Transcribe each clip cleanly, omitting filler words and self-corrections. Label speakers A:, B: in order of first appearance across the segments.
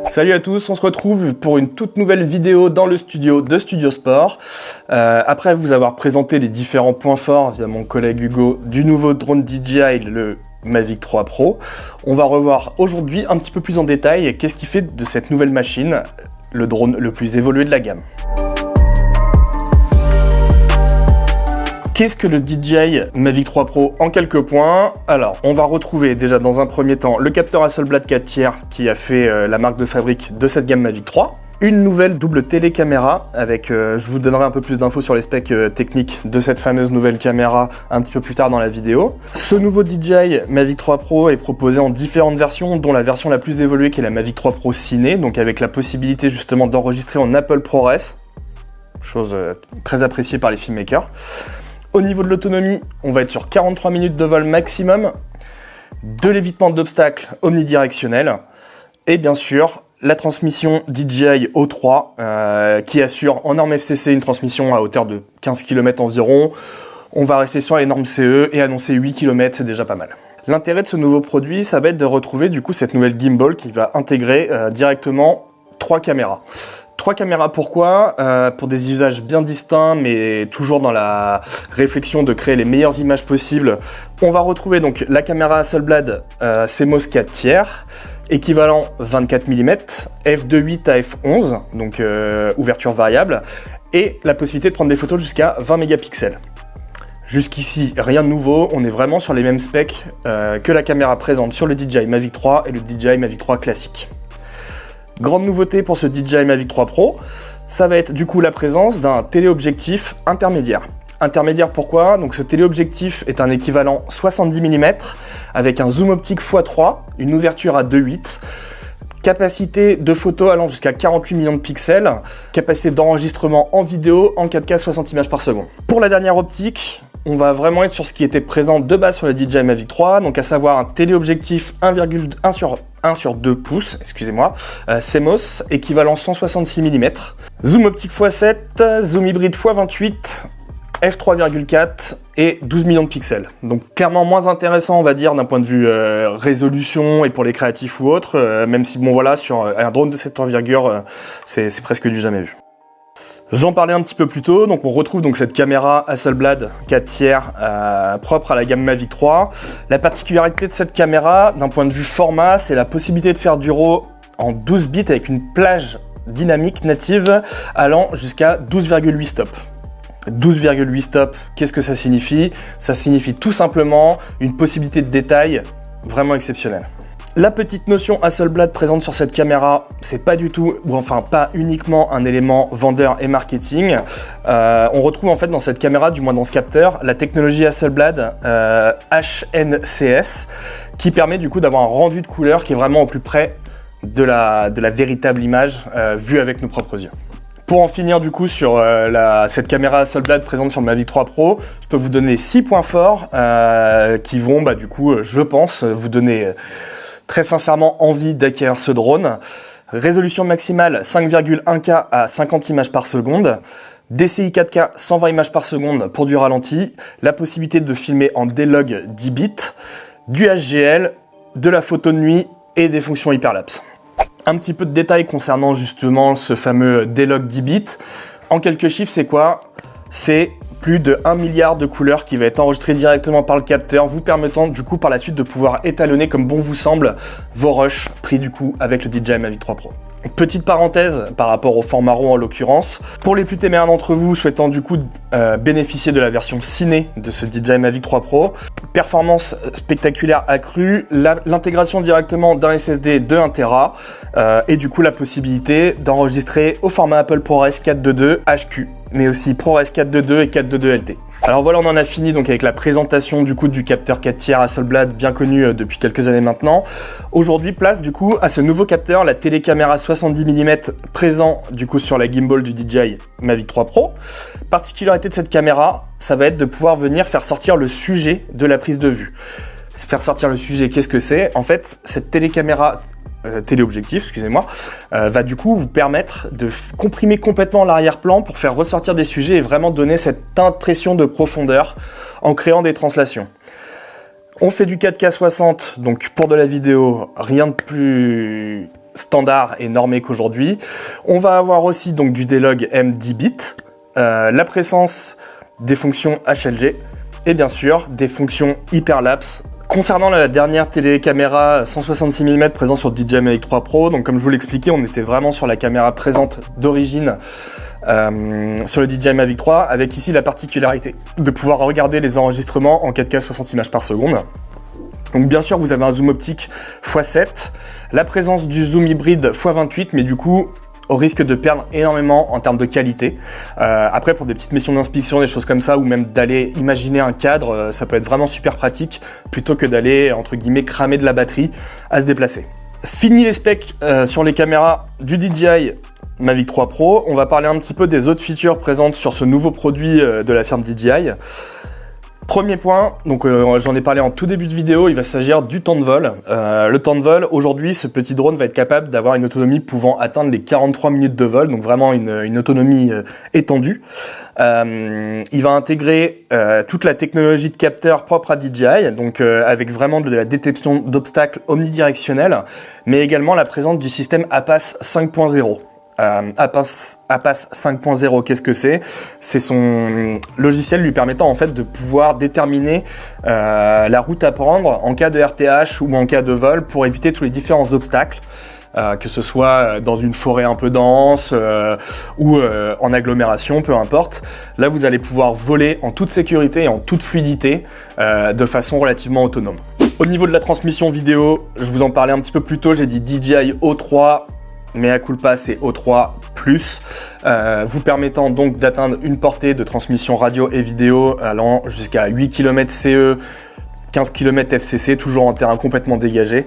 A: Salut à tous, on se retrouve pour une toute nouvelle vidéo dans le studio de Studio Sport. Après vous avoir présenté les différents points forts via mon collègue Hugo du nouveau drone DJI, le Mavic 3 Pro, on va revoir aujourd'hui un petit peu plus en détail qu'est-ce qui fait de cette nouvelle machine le drone le plus évolué de la gamme. Qu'est-ce que le DJI Mavic 3 Pro en quelques points? Alors, on va retrouver déjà dans un premier temps le capteur Hasselblad 4 tiers qui a fait la marque de fabrique de cette gamme Mavic 3. Une nouvelle double télécaméra avec, je vous donnerai un peu plus d'infos sur les specs techniques de cette fameuse nouvelle caméra un petit peu plus tard dans la vidéo. Ce nouveau DJI Mavic 3 Pro est proposé en différentes versions, dont la version la plus évoluée qui est la Mavic 3 Pro Ciné, donc avec la possibilité justement d'enregistrer en Apple ProRes, chose très appréciée par les filmmakers. Au niveau de l'autonomie, on va être sur 43 minutes de vol maximum, de l'évitement d'obstacles omnidirectionnel et bien sûr la transmission DJI O3 qui assure en norme FCC une transmission à hauteur de 15 km environ. On va rester sur les normes CE et annoncer 8 km, c'est déjà pas mal. L'intérêt de ce nouveau produit, ça va être de retrouver du coup cette nouvelle gimbal qui va intégrer directement 3 caméras. 3 caméras, pourquoi? Pour des usages bien distincts, mais toujours dans la réflexion de créer les meilleures images possibles. On va retrouver donc la caméra Hasselblad CMOS 4 tiers, équivalent 24 mm, f2.8 à f11, donc ouverture variable, et la possibilité de prendre des photos jusqu'à 20 mégapixels. Jusqu'ici, rien de nouveau, on est vraiment sur les mêmes specs que la caméra présente sur le DJI Mavic 3 et le DJI Mavic 3 classique. Grande nouveauté pour ce DJI Mavic 3 Pro, ça va être du coup la présence d'un téléobjectif intermédiaire. Intermédiaire pourquoi? Donc ce téléobjectif est un équivalent 70 mm avec un zoom optique x3, une ouverture à 2.8, capacité de photo allant jusqu'à 48 millions de pixels, capacité d'enregistrement en vidéo en 4K 60 images par seconde. Pour la dernière optique, on va vraiment être sur ce qui était présent de base sur le DJI Mavic 3, donc à savoir un téléobjectif 1,1 sur 2 pouces, excusez-moi, CMOS, équivalent 166 mm, zoom optique x7, zoom hybride x28, f3,4 et 12 millions de pixels. Donc clairement moins intéressant on va dire d'un point de vue résolution et pour les créatifs ou autres, même si bon voilà, sur un drone de cette envergure, c'est presque du jamais vu. J'en parlais un petit peu plus tôt, donc on retrouve donc cette caméra Hasselblad 4 tiers propre à la gamme Mavic 3. La particularité de cette caméra, d'un point de vue format, c'est la possibilité de faire du RAW en 12 bits avec une plage dynamique native allant jusqu'à 12,8 stops. 12,8 stops, qu'est-ce que ça signifie? Ça signifie tout simplement une possibilité de détail vraiment exceptionnelle. La petite notion Hasselblad présente sur cette caméra, c'est pas du tout, ou enfin pas uniquement un élément vendeur et marketing. On retrouve en fait dans cette caméra, du moins dans ce capteur, la technologie Hasselblad HNCS qui permet du coup d'avoir un rendu de couleur qui est vraiment au plus près de la véritable image vue avec nos propres yeux. Pour en finir du coup sur cette caméra Hasselblad présente sur le Mavic 3 Pro, je peux vous donner 6 points forts qui vont du coup, je pense, vous donner très sincèrement envie d'acquérir ce drone. Résolution maximale 5,1K à 50 images par seconde, DCI 4K 120 images par seconde pour du ralenti, la possibilité de filmer en D-Log 10 bits, du HGL, de la photo de nuit et des fonctions hyperlapse. Un petit peu de détails concernant justement ce fameux D-Log 10 bits. En quelques chiffres, c'est quoi? C'est plus de 1 milliard de couleurs qui va être enregistré directement par le capteur, vous permettant du coup par la suite de pouvoir étalonner comme bon vous semble vos rushs pris du coup avec le DJI Mavic 3 Pro. Petite parenthèse par rapport au format RAW en l'occurrence, pour les plus téméraires d'entre vous souhaitant du coup bénéficier de la version ciné de ce DJI Mavic 3 Pro, performance spectaculaire accrue, l'intégration directement d'un SSD de 1 Tera et du coup la possibilité d'enregistrer au format Apple ProRes 422 HQ, mais aussi ProRes 422 et 422 LT. Alors voilà, on en a fini donc avec la présentation du coup du capteur 4 tiers Hasselblad bien connu depuis quelques années maintenant. Aujourd'hui, place du coup à ce nouveau capteur, la télécaméra 70 mm présent du coup sur la gimbal du DJI Mavic 3 Pro. Particularité de cette caméra, ça va être de pouvoir venir faire sortir le sujet de la prise de vue. Faire sortir le sujet, qu'est-ce que c'est? En fait, cette télécaméra téléobjectif, excusez-moi, va du coup vous permettre de comprimer complètement l'arrière-plan pour faire ressortir des sujets et vraiment donner cette impression de profondeur en créant des translations. On fait du 4K 60, donc pour de la vidéo, rien de plus standard et normé qu'aujourd'hui. On va avoir aussi donc du D-Log M10 bits, la présence des fonctions HLG et bien sûr des fonctions hyperlapse. Concernant la dernière télécaméra 166 mm présente sur DJI Mavic 3 Pro, donc comme je vous l'expliquais, on était vraiment sur la caméra présente d'origine sur le DJI Mavic 3, avec ici la particularité de pouvoir regarder les enregistrements en 4K 60 images par seconde. Donc bien sûr vous avez un zoom optique x7, la présence du zoom hybride x28, mais du coup au risque de perdre énormément en termes de qualité. Après, pour des petites missions d'inspection, des choses comme ça, ou même d'aller imaginer un cadre, ça peut être vraiment super pratique, plutôt que d'aller, entre guillemets, cramer de la batterie à se déplacer. Fini les specs sur les caméras du DJI Mavic 3 Pro, on va parler un petit peu des autres features présentes sur ce nouveau produit de la firme DJI. Premier point, donc j'en ai parlé en tout début de vidéo, il va s'agir du temps de vol. Le temps de vol, aujourd'hui, ce petit drone va être capable d'avoir une autonomie pouvant atteindre les 43 minutes de vol, donc vraiment une autonomie étendue. Il va intégrer toute la technologie de capteur propre à DJI, donc avec vraiment de la détection d'obstacles omnidirectionnels, mais également la présence du système APAS 5.0. APAS 5.0, qu'est-ce que c'est? C'est son logiciel lui permettant en fait de pouvoir déterminer la route à prendre en cas de RTH ou en cas de vol pour éviter tous les différents obstacles, que ce soit dans une forêt un peu dense ou en agglomération, peu importe. Là, vous allez pouvoir voler en toute sécurité et en toute fluidité de façon relativement autonome. Au niveau de la transmission vidéo, je vous en parlais un petit peu plus tôt, j'ai dit DJI O3, mais à culpa c'est O3+, vous permettant donc d'atteindre une portée de transmission radio et vidéo allant jusqu'à 8 km CE, 15 km FCC, toujours en terrain complètement dégagé.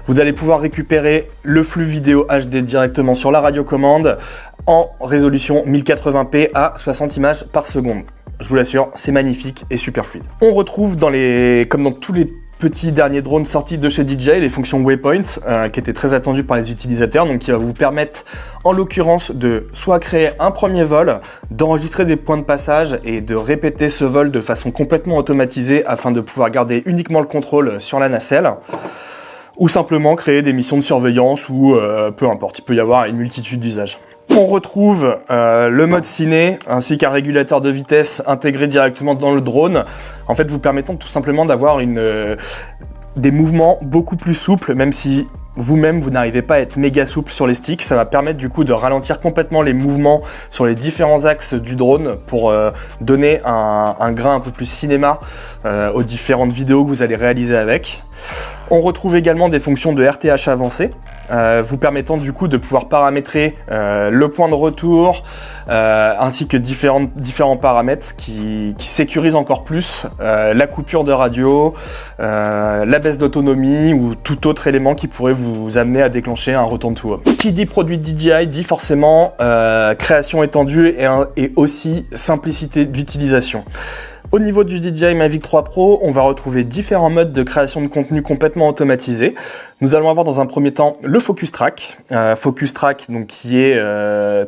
A: Vous allez pouvoir récupérer le flux vidéo HD directement sur la radiocommande en résolution 1080p à 60 images par seconde. Je vous l'assure, c'est magnifique et super fluide. On retrouve comme dans tous les petits derniers drones sortis de chez DJI, les fonctions Waypoint, qui étaient très attendues par les utilisateurs, donc qui va vous permettre en l'occurrence de soit créer un premier vol, d'enregistrer des points de passage et de répéter ce vol de façon complètement automatisée afin de pouvoir garder uniquement le contrôle sur la nacelle, ou simplement créer des missions de surveillance ou peu importe, il peut y avoir une multitude d'usages. On retrouve le mode ciné ainsi qu'un régulateur de vitesse intégré directement dans le drone, en fait vous permettant tout simplement d'avoir des mouvements beaucoup plus souples, même si vous-même vous n'arrivez pas à être méga souple sur les sticks. Ça va permettre du coup de ralentir complètement les mouvements sur les différents axes du drone pour donner un grain un peu plus cinéma aux différentes vidéos que vous allez réaliser avec. On retrouve également des fonctions de RTH avancées, vous permettant du coup de pouvoir paramétrer le point de retour ainsi que différents paramètres qui sécurisent encore plus la coupure de radio, la baisse d'autonomie ou tout autre élément qui pourrait vous amener à déclencher un return to home. Qui dit produit DJI dit forcément création étendue et aussi simplicité d'utilisation. Au niveau du DJI Mavic 3 Pro, on va retrouver différents modes de création de contenu complètement automatisés. Nous allons avoir dans un premier temps le Focus Track. Focus Track, donc, qui est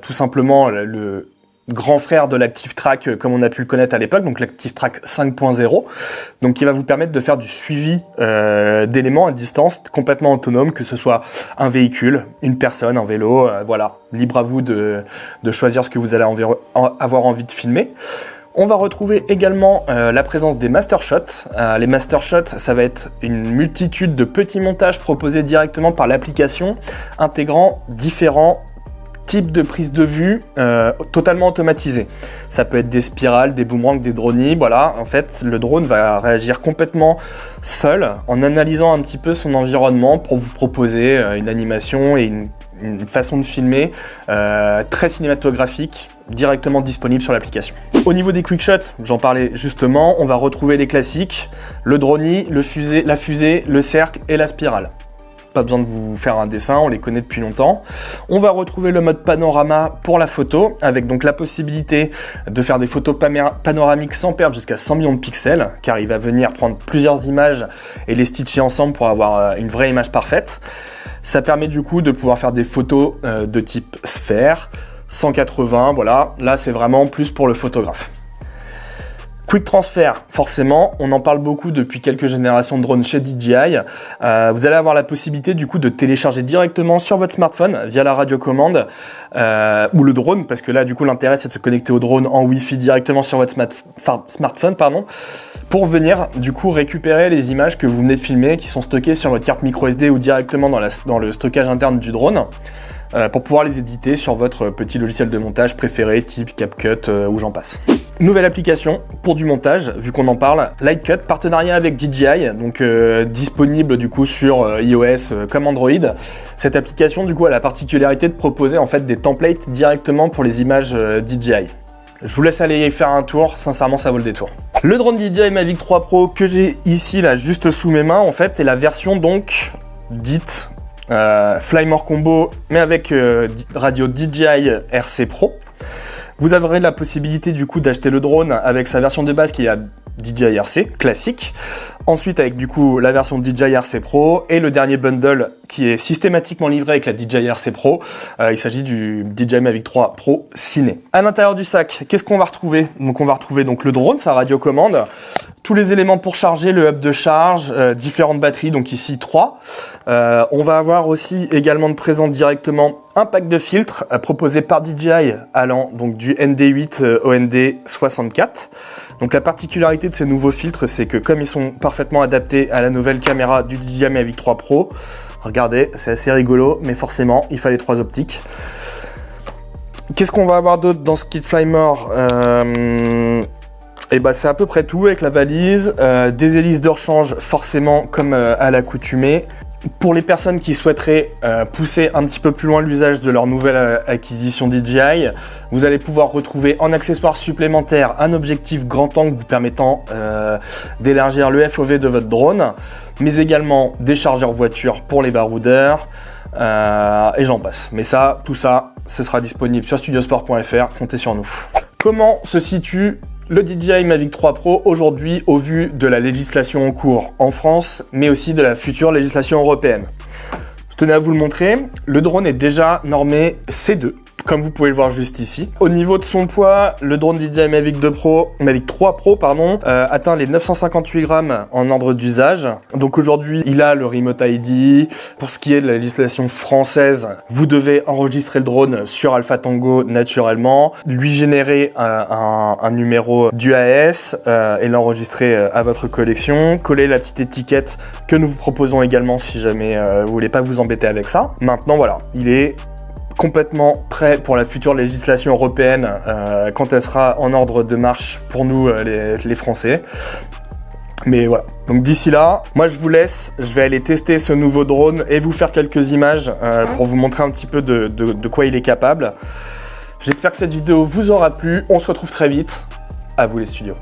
A: tout simplement le grand frère de l'Active Track comme on a pu le connaître à l'époque, donc l'Active Track 5.0, donc qui va vous permettre de faire du suivi d'éléments à distance complètement autonome, que ce soit un véhicule, une personne, un vélo, voilà, libre à vous de choisir ce que vous allez avoir envie de filmer. On va retrouver également la présence des master shots. Les master shots, ça va être une multitude de petits montages proposés directement par l'application, intégrant différents types de prise de vue totalement automatisés. Ça peut être des spirales, des boomerangs, des dronis. Voilà, en fait, le drone va réagir complètement seul en analysant un petit peu son environnement pour vous proposer une animation et une façon de filmer très cinématographique directement disponible sur l'application. Au niveau des quickshots, j'en parlais justement, on va retrouver les classiques, le droni, la fusée, le cercle et la spirale. Pas besoin de vous faire un dessin, on les connaît depuis longtemps. On va retrouver le mode panorama pour la photo, avec donc la possibilité de faire des photos panoramiques sans perdre jusqu'à 100 millions de pixels, car il va venir prendre plusieurs images et les stitcher ensemble pour avoir une vraie image parfaite. Ça permet du coup de pouvoir faire des photos de type sphère, 180, voilà, là c'est vraiment plus pour le photographe. Quick Transfer, forcément, on en parle beaucoup depuis quelques générations de drones chez DJI. Vous allez avoir la possibilité du coup de télécharger directement sur votre smartphone via la radiocommande ou le drone, parce que là du coup l'intérêt c'est de se connecter au drone en Wi-Fi directement sur votre smartphone, pour venir du coup récupérer les images que vous venez de filmer qui sont stockées sur votre carte micro SD ou directement dans le stockage interne du drone. Pour pouvoir les éditer sur votre petit logiciel de montage préféré, type CapCut ou j'en passe. Nouvelle application pour du montage, vu qu'on en parle, Lightcut, partenariat avec DJI, donc disponible du coup sur iOS comme Android. Cette application du coup a la particularité de proposer en fait des templates directement pour les images DJI. Je vous laisse aller faire un tour, sincèrement ça vaut le détour. Le drone DJI Mavic 3 Pro que j'ai ici là juste sous mes mains en fait est la version donc dite Flymore Combo mais avec radio DJI RC Pro. Vous aurez la possibilité du coup d'acheter le drone avec sa version de base qui est la DJI RC classique. Ensuite avec du coup la version DJI RC Pro et le dernier bundle qui est systématiquement livré avec la DJI RC Pro. Il s'agit du DJI Mavic 3 Pro Ciné. À l'intérieur du sac, qu'est-ce qu'on va retrouver? Donc on va retrouver donc le drone, sa radiocommande, tous les éléments pour charger, le hub de charge, différentes batteries, donc ici 3. On va avoir aussi également de présent directement un pack de filtres proposé par DJI allant donc du ND8 au ND64. Donc la particularité de ces nouveaux filtres, c'est que comme ils sont parfaitement adaptés à la nouvelle caméra du DJI Mavic 3 Pro, regardez, c'est assez rigolo, mais forcément, il fallait 3 optiques. Qu'est-ce qu'on va avoir d'autre dans ce kit Flymore? Et bah c'est à peu près tout avec la valise, des hélices de rechange forcément comme à l'accoutumée. Pour les personnes qui souhaiteraient pousser un petit peu plus loin l'usage de leur nouvelle acquisition DJI, vous allez pouvoir retrouver en accessoire supplémentaire un objectif grand angle vous permettant d'élargir le FOV de votre drone, mais également des chargeurs voiture pour les baroudeurs et j'en passe. Mais ça, tout ça, ce sera disponible sur studiosport.fr, comptez sur nous. Comment se situe le DJI Mavic 3 Pro aujourd'hui au vu de la législation en cours en France, mais aussi de la future législation européenne? Je tenais à vous le montrer, le drone est déjà normé C2, comme vous pouvez le voir juste ici. Au niveau de son poids, le drone DJI Mavic 3 Pro atteint les 958 grammes en ordre d'usage. Donc aujourd'hui, il a le Remote ID. Pour ce qui est de la législation française, vous devez enregistrer le drone sur Alpha Tango naturellement, lui générer un numéro d'UAS et l'enregistrer à votre collection, coller la petite étiquette que nous vous proposons également si jamais vous voulez pas vous embêter avec ça. Maintenant voilà, il est complètement prêt pour la future législation européenne quand elle sera en ordre de marche pour nous les Français. Mais voilà, donc d'ici là, moi je vous laisse, je vais aller tester ce nouveau drone et vous faire quelques images pour vous montrer un petit peu de quoi il est capable. J'espère que cette vidéo vous aura plu, on se retrouve très vite, à vous les studios.